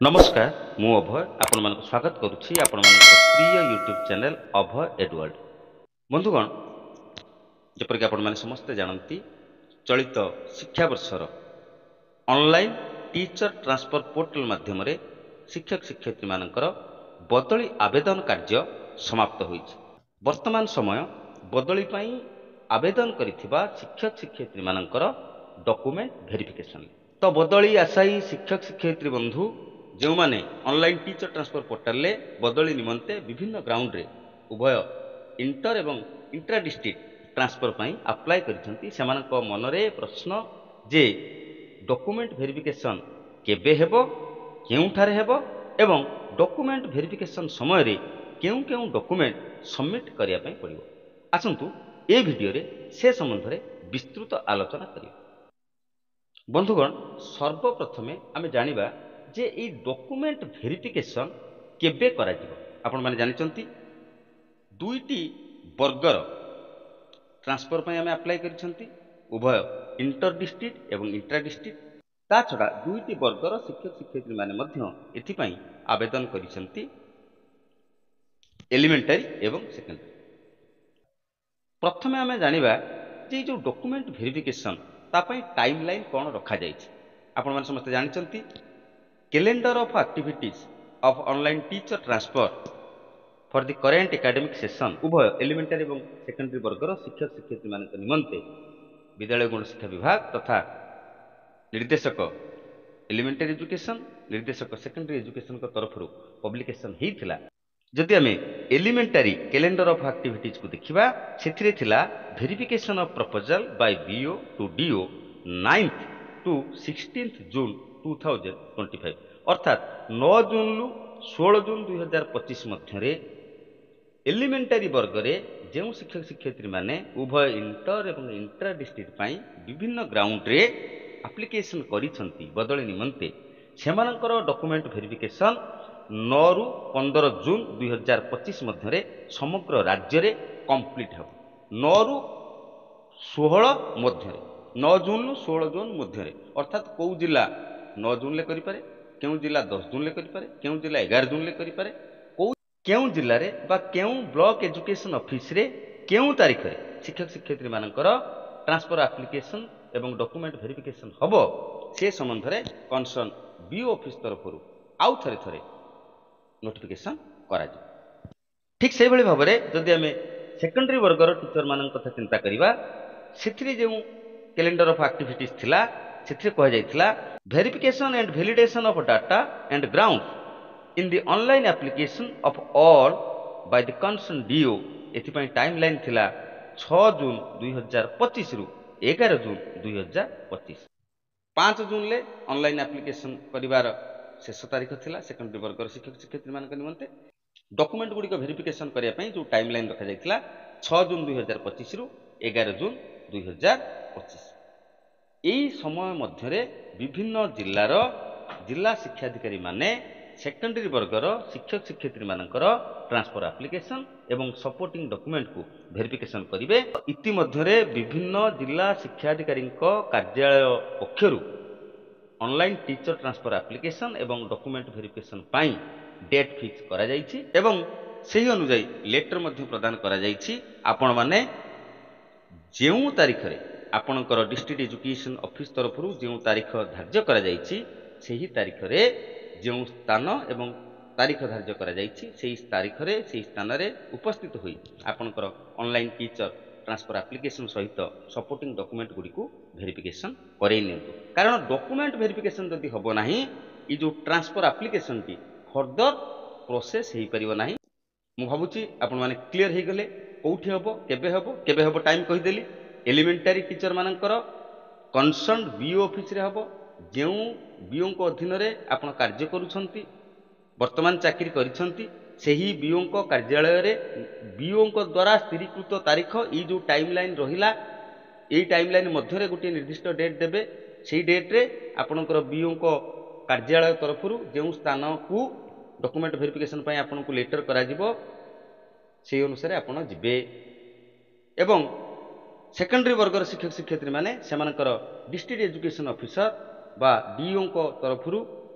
नमस्कार मु अभय आपण मानक स्वागत करुछि आपण मानक प्रिय यूट्यूब चैनल अभय एडवर्ड बंधुगण जेपर कि आपण माने समस्त जानती चलित शिक्षा वर्षर ऑनलाइन टीचर ट्रांसफर पोर्टल माध्यम रे शिक्षक शिक्षयित्री मानकर बदली आवेदन कार्य समाप्त होइछि। वर्तमान समय बदली पई आवेदन करिथिबा शिक्षक शिक्षयित्री मानकर डॉक्यूमेंट वेरिफिकेशन तो बदली आशायी शिक्षक शिक्षयित्री बंधु जो माने ऑनलाइन टीचर ट्रांसफर पोर्टल ले बदली निमंते विभिन्न ग्राउंड रे उभय इंटर एवं इंट्रा डिस्ट्रिक्ट ट्रांसफर पई अप्लाई करिसंती सेमानक मनरे प्रश्न जे डॉक्यूमेंट वेरिफिकेशन केबे हेबो केउठारे हेबो एवं डॉक्यूमेंट वेरिफिकेशन समय रे केउ केउ डॉक्यूमेंट सबमिट करिया पई पड़िबो। आसंतु ए वीडियो रे से संबंध रे विस्तृत आलोचना करियो। बंधुगण सर्वप्रथमे आमे जानिबा जे ई डॉक्यूमेंट वेरिफिकेशन केबे करा जिवो। आपण माने जानि चंती दुईटी वर्गर ट्रांसफर पई आमे अप्लाई करिसंती उभय इंटर डिस्ट्रिक्ट एवं इंट्रा डिस्ट्रिक्ट ता छडा दुईटी वर्गर शिक्षक शिक्षयित्री माने मध्य एथि पई आवेदन करिसंती एलिमेंटरी एवं सेकेंडरी। प्रथमे आमे जानिबा जे जो डॉक्यूमेंट वेरिफिकेशन ता पई टाइमलाइन कोन रखा जायछि। आपण माने समस्त जानि चंती calendar of activities of online teacher transfer for the current academic session उभय एलिमेंटरी एवं सेकेंडरी वर्गर शिक्षक शिक्षयित्री मानक निमंते विद्यालय गुण शिक्षा विभाग तथा निर्देशक एलिमेंटरी एजुकेशन निर्देशक सेकेंडरी एजुकेशन को तरफ पब्लिकेशन हेइथिला। जदि आमे एलिमेंटरी कैलेंडर ऑफ एक्टिविटीज को देखिबा सेथिरे थिला verification of proposal by BO to DO 9th to 16th June 2025 अर्थात 9 जून लु 16 जून 2025 मध्य एलिमेंटरी वर्ग रे जो शिक्षक शिक्षयित्री माने उभय इंटर एवं इंट्रा डिस्ट्रिक्ट पई विभिन्न ग्राउंड रे एप्लिकेशन करिसंती बदली निमंते सेमानकर डॉक्यूमेंट वेरिफिकेशन 9 रु 15 जून 2025 मध्य समग्र राज्य रे कंप्लीट हो। 9 रु 16 मध्य 9 जून रु 16 जून मध्य अर्थात को जिला 9 जून ले करि पारे केउ जिला 10 जून ले करि पारे केउ जिला 11 जून ले करि पारे केउ जिल्ला रे बा केउ ब्लॉक एजुकेशन ऑफिस रे केउ तारिख रे शिक्षक शिक्षयित्री मानकर ट्रांसफर एप्लिकेशन एवं डॉक्यूमेंट वेरिफिकेशन हबो से संबंध रे कंसर्न बीओ ऑफिस तरफ आउ थरे थरे नोटिफिकेशन करा जे। ठीक से भली भाबरे जदि हमें सेकेंडरी वर्गर टीचर मानन कथा चिंता करिबा सेथिरे जे कैलेंडर ऑफ एक्टिविटीज थिला सेथिरे कह जायथिला verification and validation of data and ground in the online application of all by the concern DO एथि पई टाइमलाइन थिला 6 जून 2025 रु 11 जून 2025। 5 जून ले ऑनलाइन एप्लिकेशन करिवार शेष तारीख थिला सेकेंडरी वर्गर शिक्षक शिक्षयित्री मानक निमंते डॉक्यूमेंट गुडी को वेरिफिकेशन करिया पई जो टाइमलाइन रखा जायथिला 6 जून 2025 रु 11 जून 2025। एई समय मध्यरे विभिन्न जिल्लार जिला शिक्षाधिकारी माने सेकेंडरी वर्गर शिक्षक शिक्षयित्री मानकर ट्रांसफर एप्लिकेशन एवं सपोर्टिंग डॉक्यूमेंट को वेरिफिकेशन करिवे। इति मध्यरे विभिन्न जिला शिक्षाधिकारी कार्यालय पक्षरु ऑनलाइन टीचर ट्रांसफर एप्लिकेशन एवं डॉक्यूमेंट वेरिफिकेशन पाई डेट फिक्स करा जायछि एवं सही अनुसार लेटर मध्य प्रदान करा जायछि। आपण माने जेउ तारिख रे आपणकर डिस्ट्रिक्ट एजुकेशन ऑफिस तरफ जो तारीख धार्य करा जायछि सेही तारीख रे जो स्थान एवं तारीख धार्य करा जायछि सेही तारीख रे सेही स्थान रे उपस्थित होई आपणकर ऑनलाइन टीचर ट्रांसफर एप्लिकेशन सहित सपोर्टिंग डॉक्यूमेंट गुडी को वेरिफिकेशन करै नियंतु। कारण डॉक्यूमेंट वेरिफिकेशन जदि हबो नाही ई जो ट्रांसफर एप्लिकेशन टी फर्दर प्रोसेस हेई परिबो नाही। मु भाबुची आपण माने क्लियर हे गले कोठी हबो केबे हबो टाइम कहि देली। एलिमेंटरी टीचर मानकर कंसर्न बीओ ऑफिस रे हबो जेउ बीओ को अधीन रे आपण कार्य करूछंती वर्तमान चाकरी करिछंती सेही बीओ को कार्यालय रे बीओ को द्वारा स्थिरीकृत तारीख ई जो टाइमलाइन रहिला एई टाइमलाइन मध्य रे गोटे निर्दिष्ट डेट देबे सेही डेट रे आपणकर बीओ को कार्यालय तरफ जो स्थान को डॉक्यूमेंट वेरिफिकेशन पई आपन को लेटर करा जिवो सेही अनुसार आपण जिबे। एवं सेकेंडरी वर्गर शिक्षक शिक्षयित्री माने सेमानकर डिस्ट्रिक्ट एजुकेशन ऑफिसर बा डीओ को तरफ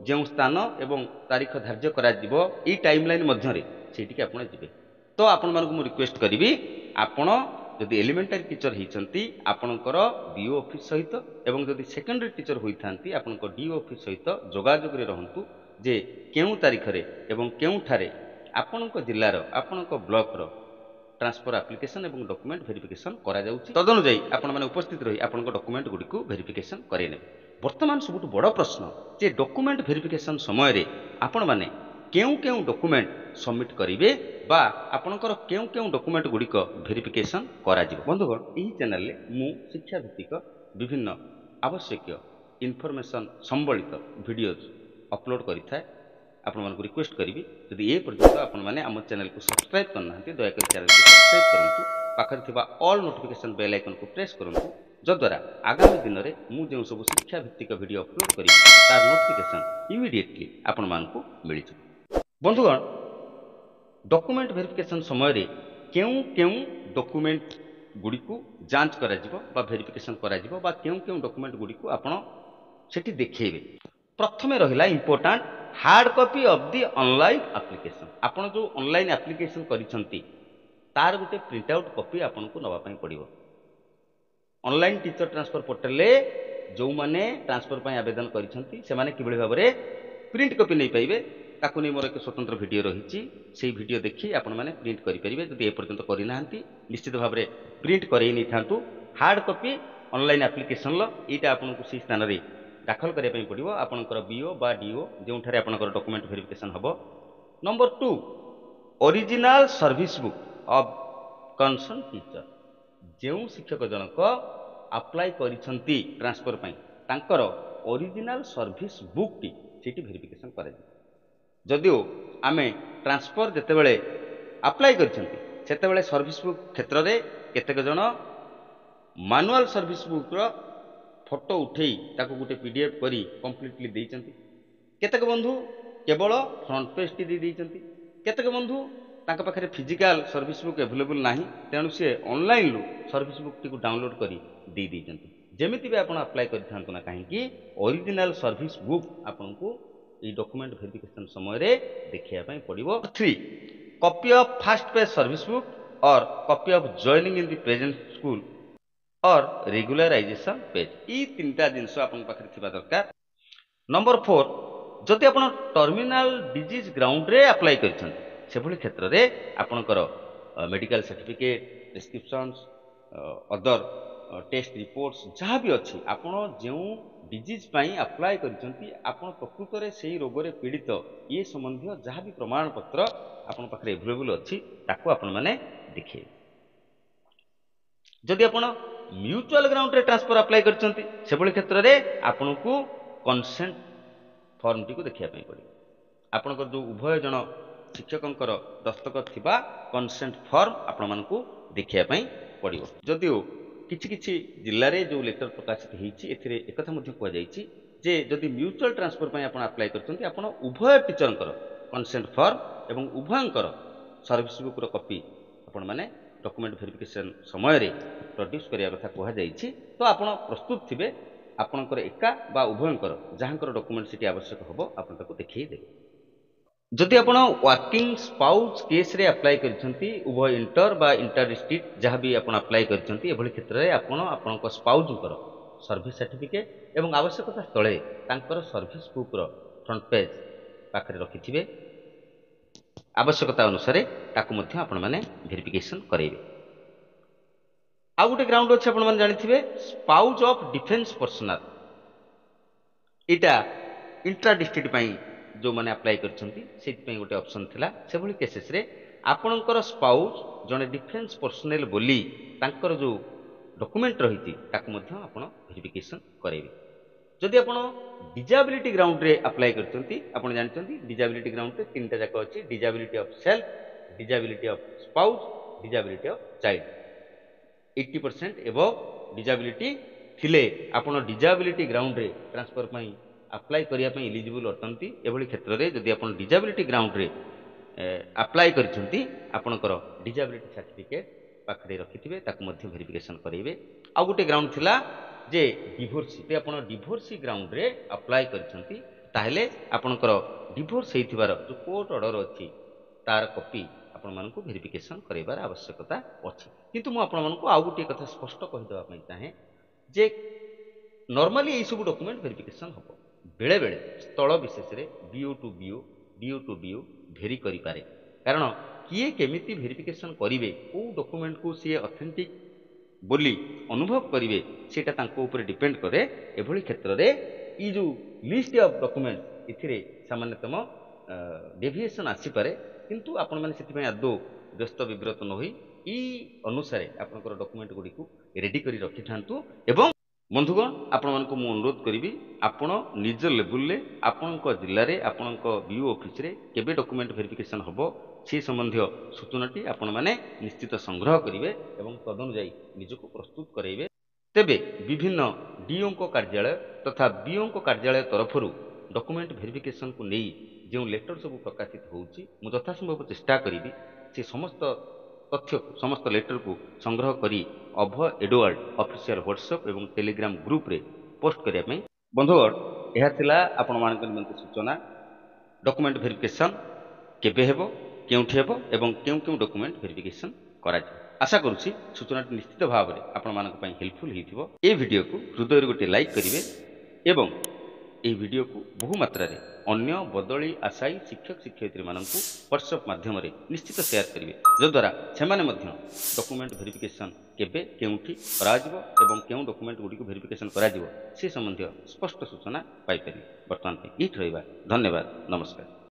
ଯେଉଁ ସ୍ଥାନ ଏବଂ ତାରିଖ ଧାର୍ଯ୍ୟ କରାଯିବ ଏଇ ଟାଇମ୍ ଲାଇନ୍ ମଧ୍ୟରେ ସେଇଠିକି ଆପଣ ଯିବେ। ତ ଆପଣମାନଙ୍କୁ ମୁଁ ରିକ୍ୱେଷ୍ଟ କରିବି, ଆପଣ ଯଦି ଏଲିମେଣ୍ଟାରୀ ଟିଚର ହେଇଛନ୍ତି ଆପଣଙ୍କର ବିଓ ଅଫିସ ସହିତ ଏବଂ ଯଦି ସେକେଣ୍ଡାରୀ ଟିଚର ହୋଇଥାନ୍ତି ଆପଣଙ୍କ ଡିଓ ଅଫିସ ସହିତ ଯୋଗାଯୋଗରେ ରହନ୍ତୁ ଯେ କେଉଁ ତାରିଖରେ ଏବଂ କେଉଁଠାରେ ଆପଣଙ୍କ ଜିଲ୍ଲାର ଆପଣଙ୍କ ବ୍ଲକର ट्रांसफर एप्लिकेशन और डॉक्यूमेंट वेरिफिकेशन करा जाउची। तदनुसार आपण माने उपस्थित रही आपण डॉक्यूमेंट गुडी को वेरिफिकेशन करे ने। वर्तमान सबुठ बड़ प्रश्न जे डॉक्यूमेंट वेरिफिकेशन समय रे आपण माने केउ केउ डॉक्यूमेंट सबमिट करिवे बा आपणकर केउ केउ डॉक्यूमेंट गुडी को वेरिफिकेशन करा जिवो। बंधुगण एही चैनल रे मु शिक्षा भित्तिक विभिन्न आवश्यक इनफॉरमेशन संबलित वीडियोज अपलोड करिथाय। आपण मानक रिक्वेस्ट करिवि जदि ए पर्यंत आपण माने हम चैनल को सब्सक्राइब करना दया कर चैनल को सब्सक्राइब करंतु पाखर थिबा ऑल नोटिफिकेशन बेल आइकन को प्रेस करंतु जद्वारा आगामी दिन में मु जो सब शिक्षा भित्तिक वीडियो अपलोड करी तार नोटिफिकेशन इमीडिएटली आपण मानक मिल जाए। बंधुगण डॉक्यूमेंट वेरिफिकेशन समय रे केउ केउ डॉक्यूमेंट गुडी को जांच करा जिवो बा वेरिफिकेशन करा जिवो बा केउ केउ डॉक्यूमेंट गुडी को आपण सेठी देखैबे। प्रथमे रहिला important hard copy of the online application. आपण जो ऑनलाइन एप्लिकेशन करिसंती तार गोटे प्रिंट आउट कॉपी आपण को नवा पई पड़िबो। ऑनलाइन टीचर ट्रांसफर पोर्टल ले जो माने ट्रांसफर पई आवेदन करिसंती से माने किबळी भाबरे प्रिंट कॉपी नै पाइबे ताकू नै मोर एक स्वतंत्र वीडियो रहिछि। सेही वीडियो देखि आपण माने प्रिंट करि परिबे। जदि ए पर्यंत करि नाहंती निश्चित भाबरे प्रिंट करै नै थांतु। हार्ड कॉपी ऑनलाइन एप्लिकेशन ल एटा आपण को सी स्थान रे दाखल करिया पई पड़िबो। आपनकर बीओ बा डीओ जोंठारे आपनकर डॉक्यूमेंट वेरिफिकेशन हबो। Number 2 original service book of concern teacher. जेउ शिक्षक जनक अप्लाई करिसंती ट्रांसफर पई तांकर ओरिजिनल सर्विस बुक टी सेठी वेरिफिकेशन करा जे। जदियो आमे ट्रांसफर जतेबेले अप्लाई करिसंती सेतेबेले सर्विस बुक क्षेत्र रे केतेक जन मैनुअल सर्विस बुक रो फोटो उठेई ताको गोटे पीडीएफ करी कंप्लीटली देइचंती। केतेक बंधु केवल फ्रंट पेज टी दे देइचंती। केतेक बंधु तांका पाखरे फिजिकल सर्विस बुक अवेलेबल नाही तेणु से ऑनलाइन लो सर्विस बुक टी को डाउनलोड करी दे देइचंती। जेमिति भी आपण अप्लाई करिथांतु ना काहे कि ओरिजिनल सर्विस बुक आपन को ए डॉक्यूमेंट वेरिफिकेशन समय रे देखिया पई पड़िबो। 3 copy of first page service book or copy of joining in the present school or regularization page. ई तीनटा जिंस आपन पाखरे थिबा दरकार। नंबर 4 जदि आपण टर्मिनल डिजीज ग्राउंड रे अप्लाई करिसंती से भली क्षेत्र रे आपनकर medical certificate prescriptions other test reports जहाँ भी अच्छी आपण जो डिजीज पई अप्लाई करिसंती आपण प्रकृत रे सेही रोग रे पीड़ित ये संबंधी जहाँ भी प्रमाण पत्र आपण पाखरे अवेलेबल अच्छी ताको आपण माने देखिए। जदि आपण म्यूचुअल ग्राउंड रे ट्रांसफर अप्लाई करिसंती से भली क्षेत्र रे आपण को कंसेंट फॉर्म टी को देखिया पई पड़े। आपनकर जो उभय जन शिक्षकंकर दस्तखत थिबा कंसेंट फॉर्म आपण मानकू देखिया पई पड़िबो। जदियो किछि किछि जिल्ला रे जो लेटर प्रकाशित हेछि एथिरे एकथा मध्ये कुआ जायछि जे जदि म्यूचुअल ट्रांसफर पई आपण अप्लाई करछंती आपण उभय टीचरंकर कंसेंट फॉर्म एवं उभयंकर सर्विस बुक रो कॉपी आपण माने डॉक्यूमेंट वेरिफिकेशन समय रे प्रोड्यूस करिया कथा कुआ जायछि। तो आपण प्रस्तुत थिबे आपणकर एका बा उभयंकर जहाँकर डॉक्यूमेंट सिटी आवश्यक हबो आपण ताको देखिए देबे। जदि आपण वर्किंग स्पाउस केस रे अप्लाई करिसंती उभय इंटर बा इंटर डिस्ट्रिक्ट जहाँ भी आपण अप्लाई करिसंती एभली क्षेत्र रे आपण आपणक स्पाउसंकर सर्विस सर्टिफिकेट एवं आवश्यकता स्थळे तांकर सर्विस बुक रो फ्रंट पेज पाखरे रखिथिबे। आवश्यकता अनुसार ताको मध्ये आपण माने वेरिफिकेशन करेबे। आ गोटे ग्राउंड अछि आपण माने जानिथिबे स्पाउस ऑफ डिफेंस पर्सनल। इटा इंट्रा डिस्ट्रिक्ट पई जो माने अप्लाई करछंती सेति पई गोटे ऑप्शन थिला। से भली केसेस रे आपणकर स्पाउस जने डिफेंस पर्सनल बोली तांकर जो डॉक्यूमेंट रहिति ताको मध्ये आपण वेरिफिकेशन करेबे। जदि आपण डिजेबिलिटी ग्राउंड रे अप्लाई करछंती आपण जानछंती डिजेबिलिटी ग्राउंड रे तीनटा जाक अछि disability of self, disability of spouse, disability of child. 80% above disability थिले आपण डिजेबिलिटी ग्राउंड रे ट्रांसफर पई अप्लाई करिया पई एलिजिबल अटंती। एभली क्षेत्र रे जदि आपण डिजेबिलिटी ग्राउंड रे अप्लाई करिसंती आपणकर डिजेबिलिटी सर्टिफिकेट पाखरे रखिथिबे ताको मध्ये वेरिफिकेशन करेबे। आ गोटे ग्राउंड थिला जे डिवोर्सी ते आपण डिवोर्सी ग्राउंड रे अप्लाई करिसंती ताहेले आपणकर डिवोर्स होइथिबार जो कोर्ट ऑर्डर अछि तार कॉपी आपण मानकु वेरिफिकेशन करैबार आवश्यकता अछि। किंतु मु आपण मानकु आउ गोटे कथा स्पष्ट कहि देबा पई चाहे जे नॉर्मली एई सब डॉक्यूमेंट वेरिफिकेशन हबो बेले बेले स्थल विशेष रे बीओ टू बीओ भेरी करि पारे। कारण किए केमिति वेरिफिकेशन करिवे को डॉक्यूमेंट को सी ऑथेंटिक बोली अनुभव करिवे सेटा तांको ऊपर डिपेंड करे। एभली क्षेत्र रे ई जो लिस्ट ऑफ डॉक्यूमेंट इथिरे सामान्यतम डेविएशन आसी पारे। किंतु आपण माने सेति पय आदो व्यस्त विब्रत न होई ई अनुसारे आपनकर डॉक्यूमेंट गुडी को रेडी करी रखि थांतु। एवं बंधुगण आपण मानकु मु अनुरोध करिवि आपण निज लेवल ले आपनक जिल्ला रे आपनक बीओ ऑफिस रे केबे डॉक्यूमेंट वेरिफिकेशन हबो से संबंधी सूचनाटी आपण माने निश्चित संग्रह करिवे एवं तदनुसार निजको प्रस्तुत कराइबे। तेबे विभिन्न डीओ को कार्यालय तथा बीओ को कार्यालय तरफरु डॉक्यूमेंट वेरिफिकेशन को नहीं जो लेटर सब प्रकाशित होउची मु यथासंभव चेष्टा करिवि से समस्त तथ्य समस्त लेटर को संग्रह करी अभ एडवर्ड ऑफिशियल व्हाट्सएप एवं टेलीग्राम ग्रुप रे पोस्ट करिया पई। बंधुगण एहा थिला आपण मानक निमंते सूचना डॉक्यूमेंट वेरिफिकेशन केबे हेबो केउठी हेबो एवं केउ केउ डॉक्यूमेंट वेरिफिकेशन करा जाय। आशा करूची सूचनाटी निश्चित भाव में आपण मानक पई हेल्पफुल हेथिबो। ए वीडियो को हृदय रे गोटे लाइक करिवे एवं ए वीडियो को बहु मात्रा रे अन्य बदली आशायी शिक्षक शिक्षयित्री मानकु व्हाट्सएप माध्यम रे निश्चित शेयर करिवे जद्वारा सेमाने मध्य डॉक्यूमेंट वेरिफिकेशन केबे केउठी करा जिवो एवं केउ डॉक्यूमेंट गुडी को वेरिफिकेशन करा जिवो से संबंधी स्पष्ट सूचना पाई परिबे। वर्तमान पे इठ रहइबा। धन्यवाद। नमस्कार।